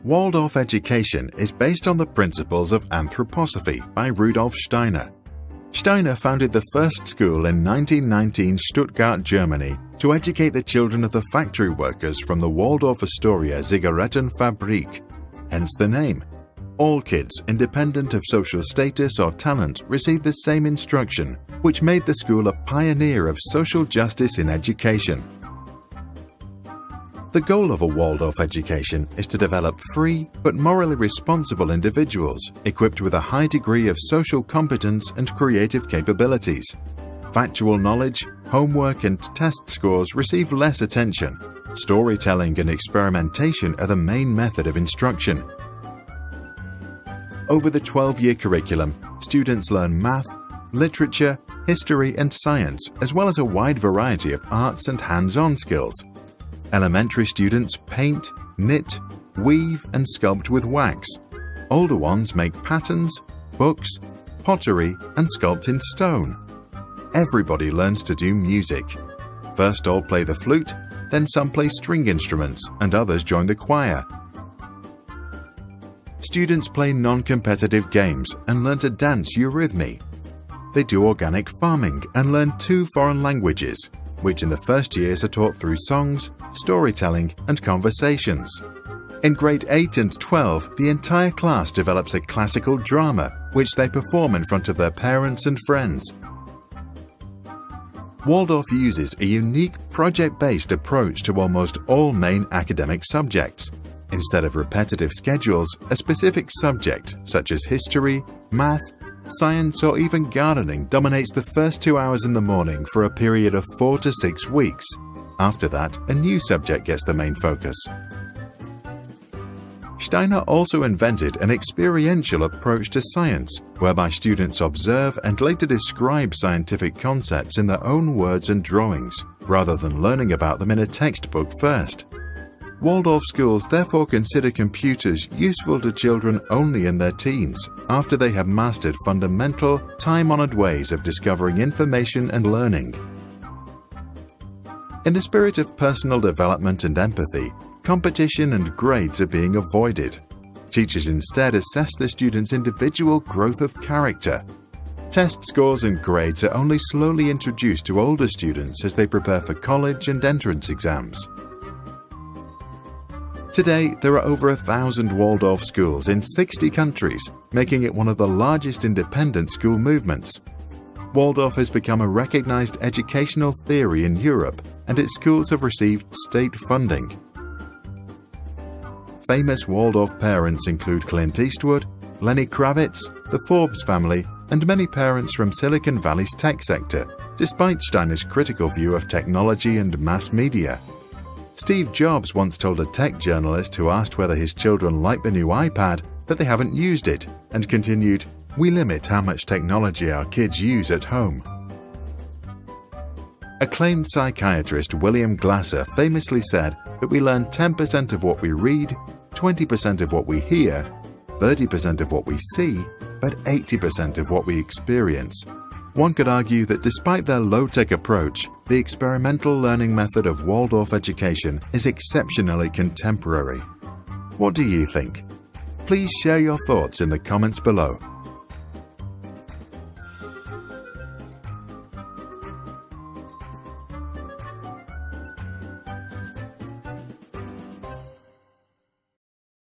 Waldorf education is based on the principles of anthroposophy by Rudolf Steiner. Steiner founded the first school in 1919 Stuttgart, Germany, to educate the children of the factory workers from the Waldorf Astoria Zigarettenfabrik, hence the name. All kids, independent of social status or talent, received the same instruction, which made the school a pioneer of social justice in education. The goal of a Waldorf education is to develop free but morally responsible individuals equipped with a high degree of social competence and creative capabilities. Factual knowledge, homework and test scores receive less attention. Storytelling and experimentation are the main method of instruction. Over the 12-year curriculum, students learn math, literature, history and science, as well as a wide variety of arts and hands-on skills. Elementary students paint, knit, weave and sculpt with wax. Older ones make patterns, books, pottery and sculpt in stone. Everybody learns to do music. First all play the flute, then some play string instruments and others join the choir. Students play non-competitive games and learn to dance eurythmy. They do organic farming and learn 2 foreign languages, which in the first years are taught through songs, storytelling and conversations. In grade 8 and 12, the entire class develops a classical drama, which they perform in front of their parents and friends. Waldorf uses a unique project-based approach to almost all main academic subjects. Instead of repetitive schedules, a specific subject, such as history, math, science or even gardening, dominates the first 2 hours in the morning for a period of 4 to 6 weeks. After that, a new subject gets the main focus. Steiner also invented an experiential approach to science, whereby students observe and later describe scientific concepts in their own words and drawings, rather than learning about them in a textbook first. Waldorf schools therefore consider computers useful to children only in their teens, after they have mastered fundamental, time-honored ways of discovering information and learning. In the spirit of personal development and empathy, competition and grades are being avoided. Teachers instead assess the students' individual growth of character. Test scores and grades are only slowly introduced to older students as they prepare for college and entrance exams. Today, there are over 1,000 Waldorf schools in 60 countries, making it one of the largest independent school movements. Waldorf has become a recognized educational theory in Europe, and its schools have received state funding. Famous Waldorf parents include Clint Eastwood, Lenny Kravitz, the Forbes family, and many parents from Silicon Valley's tech sector, despite Steiner's critical view of technology and mass media. Steve Jobs once told a tech journalist who asked whether his children liked the new iPad that they haven't used it, and continued, "We limit how much technology our kids use at home." Acclaimed psychiatrist William Glasser famously said that we learn 10% of what we read, 20% of what we hear, 30% of what we see, but 80% of what we experience. One could argue that despite their low-tech approach, the experimental learning method of Waldorf education is exceptionally contemporary. What do you think? Please share your thoughts in the comments below.